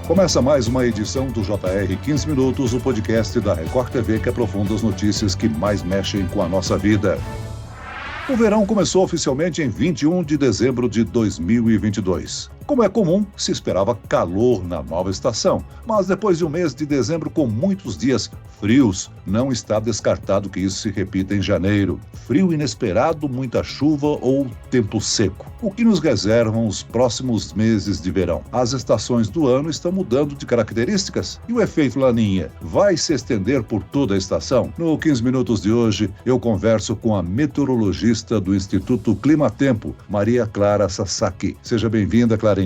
Começa mais uma edição do JR 15 Minutos, o podcast da Record TV que aprofunda as notícias que mais mexem com a nossa vida. O verão começou oficialmente em 21 de dezembro de 2022. Como é comum, se esperava calor na nova estação, mas depois de um mês de dezembro com muitos dias frios, não está descartado que isso se repita em janeiro. Frio inesperado, muita chuva ou tempo seco. O que nos reservam os próximos meses de verão? As estações do ano estão mudando de características e o efeito Laninha vai se estender por toda a estação? No 15 Minutos de hoje, eu converso com a meteorologista do Instituto Climatempo, Maria Clara Sasaki. Seja bem-vinda, Clarinha.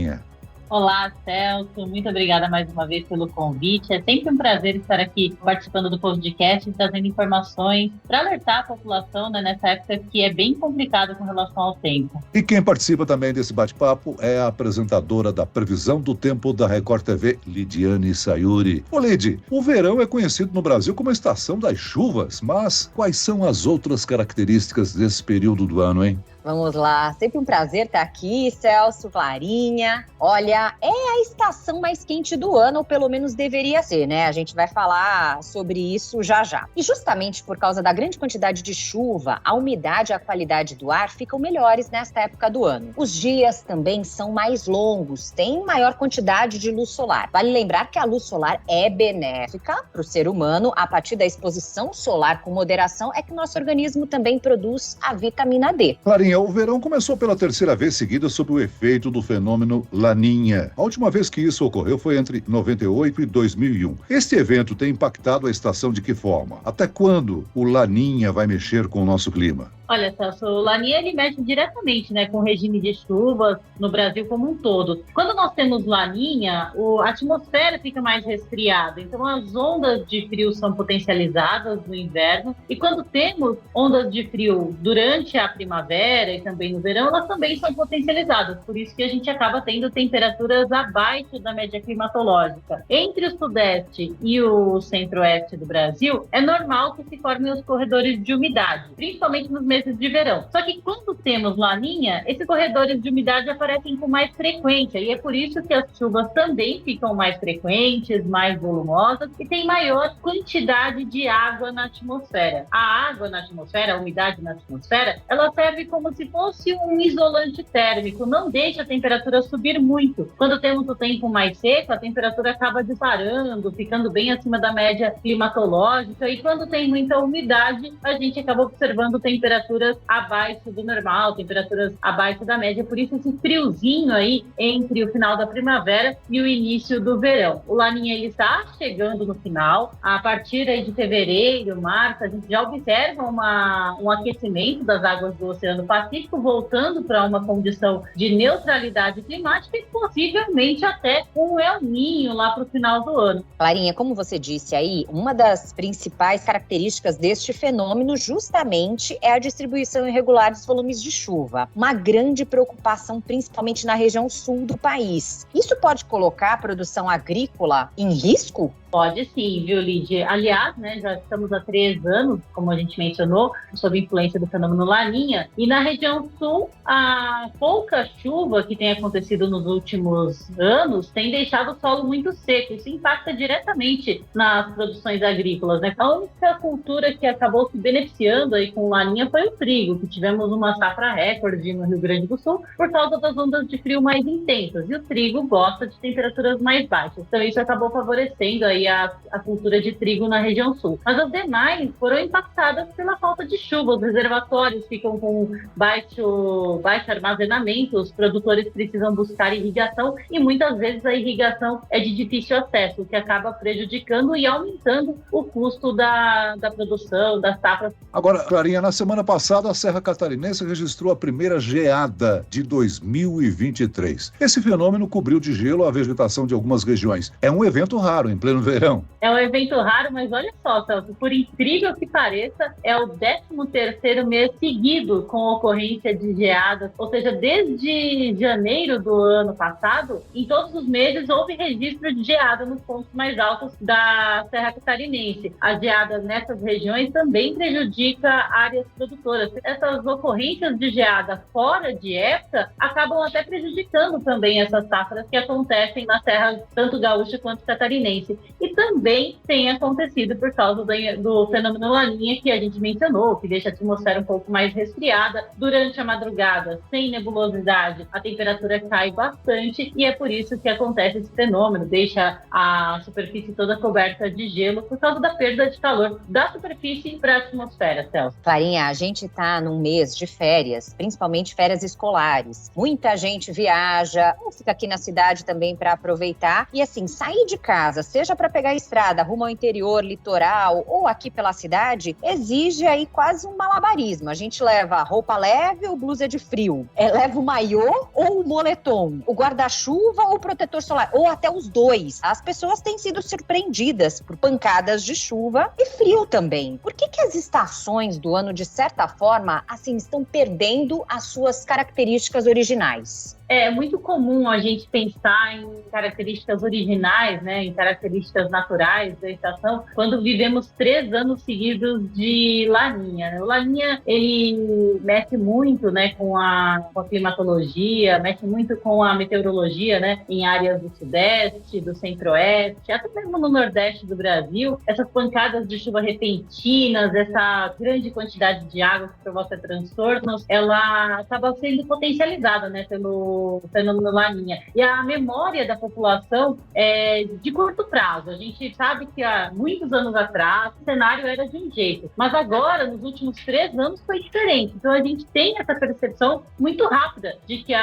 Olá, Celso. Muito obrigada mais uma vez pelo convite. É sempre um prazer estar aqui participando do podcast e trazendo informações para alertar a população, nessa época que é bem complicada com relação ao tempo. E quem participa também desse bate-papo é a apresentadora da Previsão do Tempo da Record TV, Lidiane Sayuri. Ô Lid, o verão é conhecido no Brasil como a estação das chuvas, mas quais são as outras características desse período do ano, hein? Vamos lá, sempre um prazer estar aqui, Celso, Clarinha. Olha, é a estação mais quente do ano, ou pelo menos deveria ser, né? A gente vai falar sobre isso já já. E justamente por causa da grande quantidade de chuva, a umidade e a qualidade do ar ficam melhores nesta época do ano. Os dias também são mais longos, tem maior quantidade de luz solar. Vale lembrar que a luz solar é benéfica para o ser humano. A partir da exposição solar com moderação é que nosso organismo também produz a vitamina D. Clarinha, o verão começou pela terceira vez seguida sob o efeito do fenômeno Laninha. A última vez que isso ocorreu foi entre 98 e 2001. Este evento tem impactado a estação de que forma? Até quando o Laninha vai mexer com o nosso clima? Olha, Celso, o Laninha ele mexe diretamente, com o regime de chuvas no Brasil como um todo. Quando nós temos Laninha, a atmosfera fica mais resfriada, então as ondas de frio são potencializadas no inverno, e quando temos ondas de frio durante a primavera e também no verão, elas também são potencializadas, por isso que a gente acaba tendo temperaturas abaixo da média climatológica. Entre o sudeste e o centro-oeste do Brasil, é normal que se formem os corredores de umidade, principalmente nos meses de verão. Só que quando temos Laninha, esses corredores de umidade aparecem com mais frequência, e é por isso que as chuvas também ficam mais frequentes, mais volumosas, e tem maior quantidade de água na atmosfera. A água na atmosfera, a umidade na atmosfera, ela serve como se fosse um isolante térmico, não deixa a temperatura subir muito. Quando temos o tempo mais seco, a temperatura acaba disparando, ficando bem acima da média climatológica, e quando tem muita umidade, a gente acaba observando temperaturas abaixo do normal, temperaturas abaixo da média, por isso esse friozinho aí entre o final da primavera e o início do verão. O Laninha ele está chegando no final, a partir aí de fevereiro, março, a gente já observa um aquecimento das águas do Oceano Pacífico, voltando para uma condição de neutralidade climática e possivelmente até um El Niño lá para o final do ano. Clarinha, como você disse aí, uma das principais características deste fenômeno justamente é a distribuição irregular dos volumes de chuva. Uma grande preocupação, principalmente na região sul do país. Isso pode colocar a produção agrícola em risco? Pode sim, viu, Lídia? Aliás, já estamos há 3 anos, como a gente mencionou, sob influência do fenômeno Laninha, e na região sul, a pouca chuva que tem acontecido nos últimos anos tem deixado o solo muito seco. Isso impacta diretamente nas produções agrícolas, A única cultura que acabou se beneficiando aí com Laninha foi o trigo, que tivemos uma safra recorde no Rio Grande do Sul por causa das ondas de frio mais intensas, e o trigo gosta de temperaturas mais baixas. Então isso acabou favorecendo aí a cultura de trigo na região sul. Mas as demais foram impactadas pela falta de chuva. Os reservatórios ficam com baixo armazenamento, os produtores precisam buscar irrigação e muitas vezes a irrigação é de difícil acesso, o que acaba prejudicando e aumentando o custo da produção, das safras. Agora, Clarinha, na semana passada a Serra Catarinense registrou a primeira geada de 2023. Esse fenômeno cobriu de gelo a vegetação de algumas regiões. É um evento raro em pleno verão. verão. É um evento raro, mas olha só, Celso, por incrível que pareça, é o 13º mês seguido com ocorrência de geadas, ou seja, desde janeiro do ano passado, em todos os meses houve registro de geada nos pontos mais altos da Serra Catarinense. As geadas nessas regiões também prejudicam áreas produtoras. Essas ocorrências de geada fora de época acabam até prejudicando também essas safras que acontecem na Serra, tanto gaúcha quanto catarinense. E também tem acontecido por causa do fenômeno Laninha que a gente mencionou, que deixa a atmosfera um pouco mais resfriada. Durante a madrugada, sem nebulosidade, a temperatura cai bastante e é por isso que acontece esse fenômeno, deixa a superfície toda coberta de gelo por causa da perda de calor da superfície para a atmosfera, Celso. Clarinha, a gente está num mês de férias, principalmente férias escolares. Muita gente viaja, ou fica aqui na cidade também para aproveitar. E assim, sair de casa, seja para pegar a estrada, rumo ao interior, litoral ou aqui pela cidade, exige aí quase um malabarismo. A gente leva roupa leve ou blusa de frio? Leva o maiô ou o moletom? O guarda-chuva ou o protetor solar? Ou até os dois? As pessoas têm sido surpreendidas por pancadas de chuva e frio também. Por que as estações do ano, de certa forma, assim, estão perdendo as suas características originais? É muito comum a gente pensar em características originais, né, em características naturais da estação, quando vivemos 3 anos seguidos de Laninha. O Laninha, ele mexe muito, né, com a climatologia, mexe muito com a meteorologia, né, em áreas do Sudeste, do Centro-Oeste, até mesmo no Nordeste do Brasil. Essas pancadas de chuva repentinas, essa grande quantidade de água que provoca transtornos, ela acaba sendo potencializada, né, pelo fenômeno Laninha. E a memória da população é de curto prazo. A gente sabe que há muitos anos atrás o cenário era de um jeito, mas agora, nos últimos 3 anos, foi diferente. Então a gente tem essa percepção muito rápida de que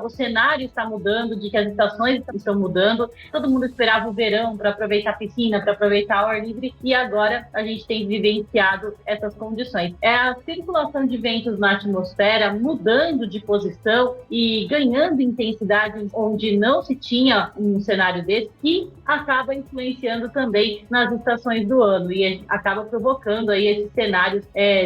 o cenário está mudando, de que as estações estão mudando. Todo mundo esperava o verão para aproveitar a piscina, para aproveitar o ar livre, e agora a gente tem vivenciado essas condições. É a circulação de ventos na atmosfera mudando de posição e ganhando intensidade onde não se tinha um cenário desse, que acaba influenciando também nas estações do ano e acaba provocando aí esses cenários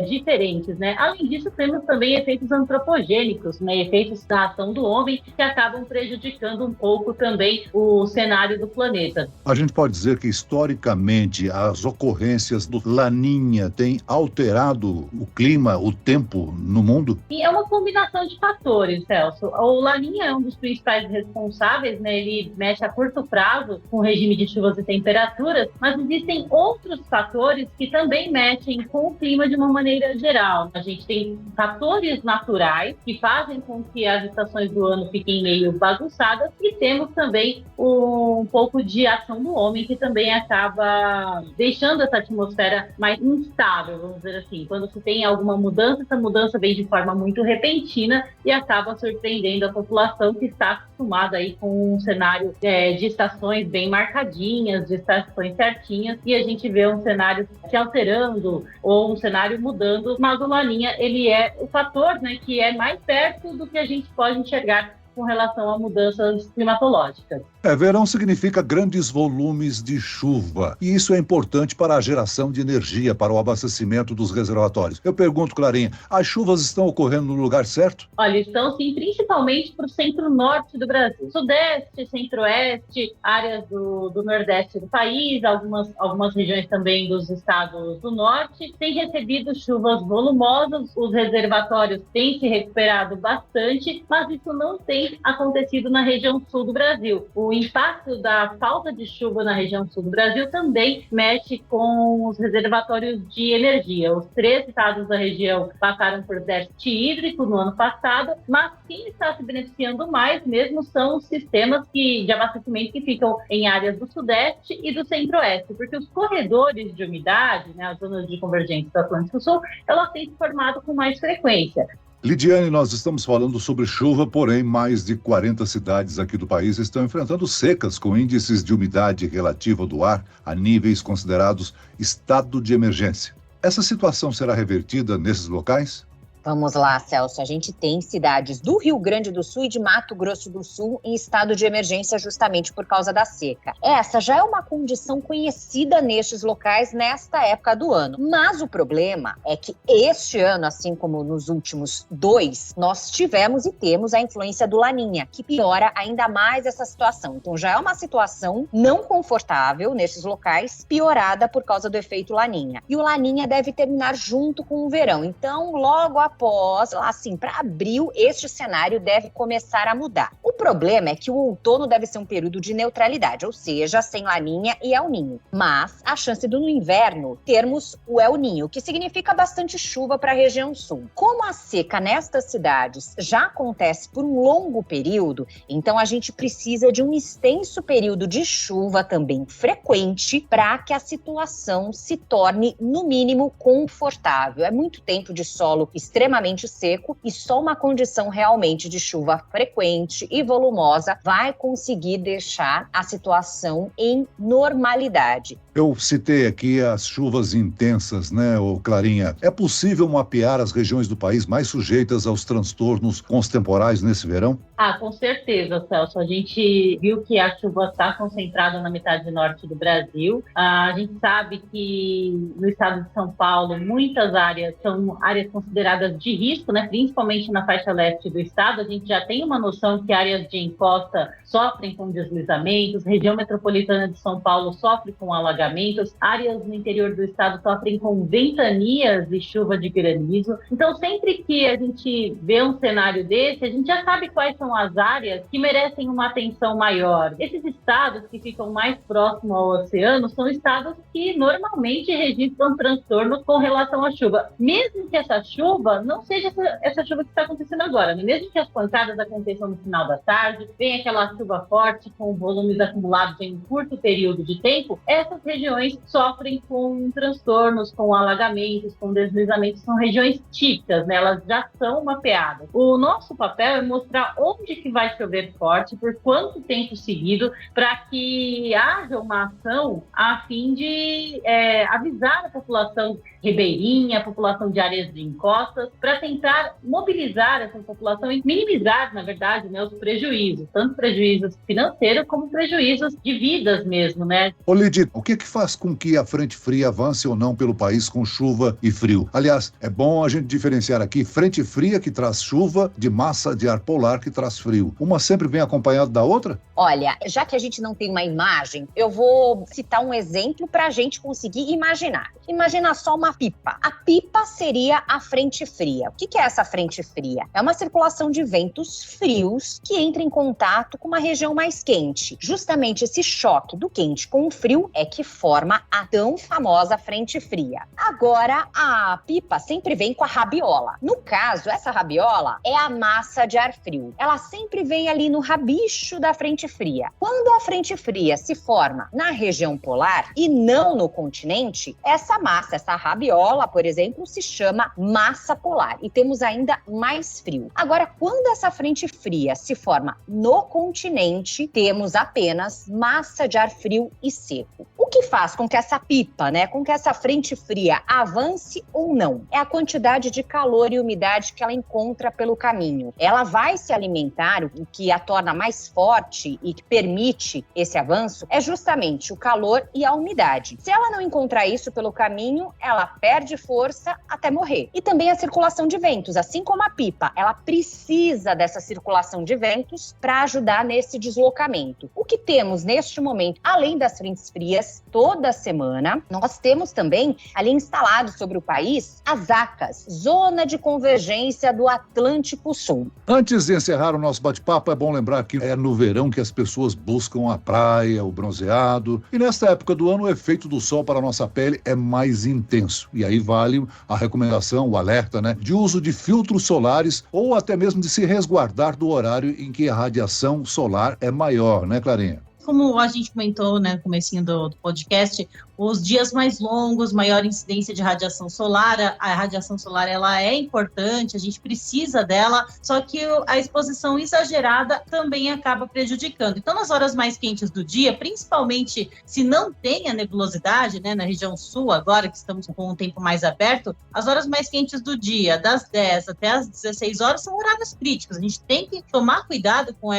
diferentes, né? Além disso, temos também efeitos antropogênicos, né? Efeitos da ação do homem que acabam prejudicando um pouco também o cenário do planeta. A gente pode dizer que, historicamente, as ocorrências do Laninha têm alterado o clima, o tempo no mundo? E é uma combinação de fatores, Celso. O Laninha é um dos principais responsáveis, né? Ele mexe a curto prazo com o regime de chuvas e temperaturas, mas existem outros fatores que também mexem com o clima de uma maneira geral. A gente tem fatores naturais que fazem com que as estações do ano fiquem meio bagunçadas e temos também um pouco de ação do homem que também acaba deixando essa atmosfera mais instável, vamos dizer assim. Quando se tem alguma mudança, essa mudança vem de forma muito repentina e acaba surpreendendo a população que está acostumada aí com um cenário de estações bem marcadinhas, de estações certinhas, e a gente vê um cenário se alterando ou um cenário mudando, mas o Laninha, ele é o fator, né, que é mais perto do que a gente pode enxergar com relação a mudanças climatológicas. Verão significa grandes volumes de chuva, e isso é importante para a geração de energia, para o abastecimento dos reservatórios. Eu pergunto, Clarinha, as chuvas estão ocorrendo no lugar certo? Olha, estão sim, principalmente para o centro-norte do Brasil. Sudeste, centro-oeste, áreas do nordeste do país, algumas regiões também dos estados do norte, têm recebido chuvas volumosas, os reservatórios têm se recuperado bastante, mas isso não tem acontecido na região sul do Brasil. O impacto da falta de chuva na região sul do Brasil também mexe com os reservatórios de energia. Os 3 estados da região passaram por déficit hídrico no ano passado, mas quem está se beneficiando mais mesmo são os sistemas de abastecimento que ficam em áreas do Sudeste e do Centro-Oeste, porque os corredores de umidade, né, as zonas de convergência do Atlântico Sul, elas têm se formado com mais frequência. Lidiane, nós estamos falando sobre chuva, porém mais de 40 cidades aqui do país estão enfrentando secas com índices de umidade relativa do ar a níveis considerados estado de emergência. Essa situação será revertida nesses locais? Vamos lá, Celso. A gente tem cidades do Rio Grande do Sul e de Mato Grosso do Sul em estado de emergência justamente por causa da seca. Essa já é uma condição conhecida nestes locais nesta época do ano. Mas o problema é que este ano, assim como nos últimos 2, nós tivemos e temos a influência do Laninha, que piora ainda mais essa situação. Então já é uma situação não confortável nesses locais, piorada por causa do efeito Laninha. E o Laninha deve terminar junto com o verão. Então, logo após, assim, para abril, este cenário deve começar a mudar. O problema é que o outono deve ser um período de neutralidade, ou seja, sem Laninha e El Ninho. Mas a chance do no inverno termos o El Ninho, que significa bastante chuva para a região sul. Como a seca nestas cidades já acontece por um longo período, então a gente precisa de um extenso período de chuva também frequente para que a situação se torne, no mínimo, confortável. É muito tempo de solo extremamente seco e só uma condição realmente de chuva frequente e volumosa vai conseguir deixar a situação em normalidade. Eu citei aqui as chuvas intensas, né, Clarinha? É possível mapear as regiões do país mais sujeitas aos transtornos com os temporais nesse verão? Com certeza, Celso. A gente viu que a chuva está concentrada na metade norte do Brasil. A gente sabe que no estado de São Paulo, muitas áreas são áreas consideradas de risco, né? Principalmente na faixa leste do estado. A gente já tem uma noção que áreas de encosta sofrem com deslizamentos, região metropolitana de São Paulo sofre com alagamentos, áreas no interior do estado sofrem com ventanias e chuva de granizo. Então, sempre que a gente vê um cenário desse, a gente já sabe quais são as áreas que merecem uma atenção maior. Esses estados que ficam mais próximos ao oceano são estados que normalmente registram transtornos com relação à chuva. Mesmo que essa chuva não seja essa chuva que está acontecendo agora, né? Mesmo que as pancadas aconteçam no final da tarde, vem aquela chuva forte com volumes acumulados em um curto período de tempo, essas regiões sofrem com transtornos, com alagamentos, com deslizamentos, são regiões típicas, né? Elas já são mapeadas. O nosso papel é mostrar onde que vai chover forte, por quanto tempo seguido, para que haja uma ação a fim de avisar a população ribeirinha, a população de áreas de encostas, para tentar mobilizar essa população e minimizar, na verdade, né, os prejuízos, tanto prejuízos financeiros como prejuízos de vidas mesmo, né? Lidy, o que faz com que a frente fria avance ou não pelo país com chuva e frio? Aliás, é bom a gente diferenciar aqui frente fria que traz chuva de massa de ar polar que traz frio. Uma sempre vem acompanhada da outra? Olha, já que a gente não tem uma imagem, eu vou citar um exemplo para a gente conseguir imaginar. Imagina só uma pipa. A pipa seria a frente fria. O que é essa frente fria? É uma circulação de ventos frios que entra em contato com uma região mais quente. Justamente esse choque do quente com o frio é que forma a tão famosa frente fria. Agora, a pipa sempre vem com a rabiola. No caso, essa rabiola é a massa de ar frio. Ela sempre vem ali no rabicho da frente fria. Quando a frente fria se forma na região polar e não no continente, essa massa, essa rabiola, por exemplo, se chama massa polar e temos ainda mais frio. Agora, quando essa frente fria se forma no continente, temos apenas massa de ar frio e seco. O que faz com que essa pipa, com que essa frente fria avance ou não? É a quantidade de calor e umidade que ela encontra pelo caminho. Ela vai se alimentar, o que a torna mais forte e que permite esse avanço é justamente o calor e a umidade. Se ela não encontrar isso pelo caminho, ela perde força até morrer. E também a circulação de ventos, assim como a pipa, ela precisa dessa circulação de ventos para ajudar nesse deslocamento. O que temos neste momento, além das frentes frias, toda semana, nós temos também ali instalados sobre o país as ZACAs, Zona de Convergência do Atlântico Sul. Antes de encerrar o nosso bate-papo, é bom lembrar que é no verão que as pessoas buscam a praia, o bronzeado. E nesta época do ano, o efeito do sol para a nossa pele é mais intenso. E aí vale a recomendação, o alerta, de uso de filtros solares ou até mesmo de se resguardar do horário em que a radiação solar é maior, Clarinha? como a gente comentou, né, no comecinho do podcast, os dias mais longos, maior incidência de radiação solar, a radiação solar ela é importante, a gente precisa dela, só que a exposição exagerada também acaba prejudicando. Então, nas horas mais quentes do dia, principalmente se não tem a nebulosidade, né, na região sul agora, que estamos com um tempo mais aberto, as horas mais quentes do dia, das 10 até as 16 horas, são horários críticos. A gente tem que tomar cuidado com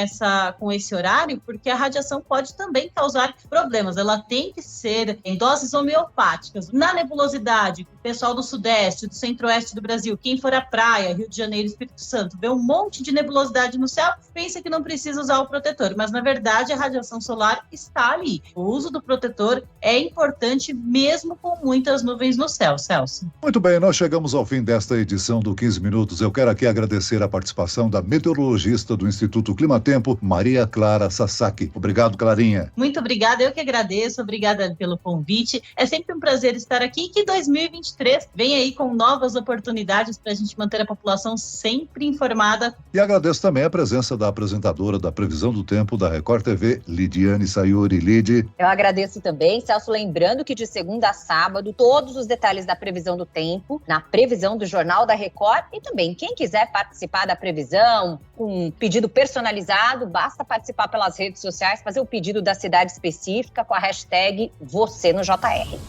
esse horário, porque a radiação pode também causar problemas. Ela tem que ser em doses homeopáticas. Na nebulosidade, o pessoal do sudeste, do centro-oeste do Brasil, quem for à praia, Rio de Janeiro, Espírito Santo, vê um monte de nebulosidade no céu, pensa que não precisa usar o protetor, mas na verdade a radiação solar está ali. O uso do protetor é importante mesmo com muitas nuvens no céu, Celso. Muito bem, nós chegamos ao fim desta edição do 15 Minutos. Eu quero aqui agradecer a participação da meteorologista do Instituto Climatempo, Maria Clara Sasaki. Obrigado, Clarinha. Muito obrigada, eu que agradeço, obrigada pelo convite. É sempre um prazer estar aqui e que 2023 vem aí com novas oportunidades para a gente manter a população sempre informada. E agradeço também a presença da apresentadora da Previsão do Tempo da Record TV, Lidiane Sayuri. Lidi. Eu agradeço também, Celso, lembrando que de segunda a sábado, todos os detalhes da previsão do tempo, na previsão do Jornal da Record, e também quem quiser participar da previsão, com um pedido personalizado, basta participar pelas redes sociais, fazer o pedido da cidade específica com a hashtag #VocênoJR.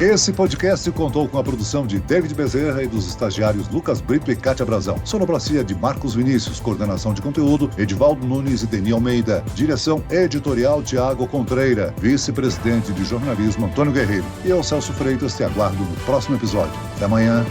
Esse podcast contou com a produção de David Bezerra e dos estagiários Lucas Brito e Kátia Brazão. Sonoplastia de Marcos Vinícius, coordenação de conteúdo Edivaldo Nunes e Deni Almeida. Direção editorial Tiago Contreira, vice-presidente de jornalismo Antônio Guerreiro. E eu, Celso Freitas, te aguardo no próximo episódio. Até amanhã.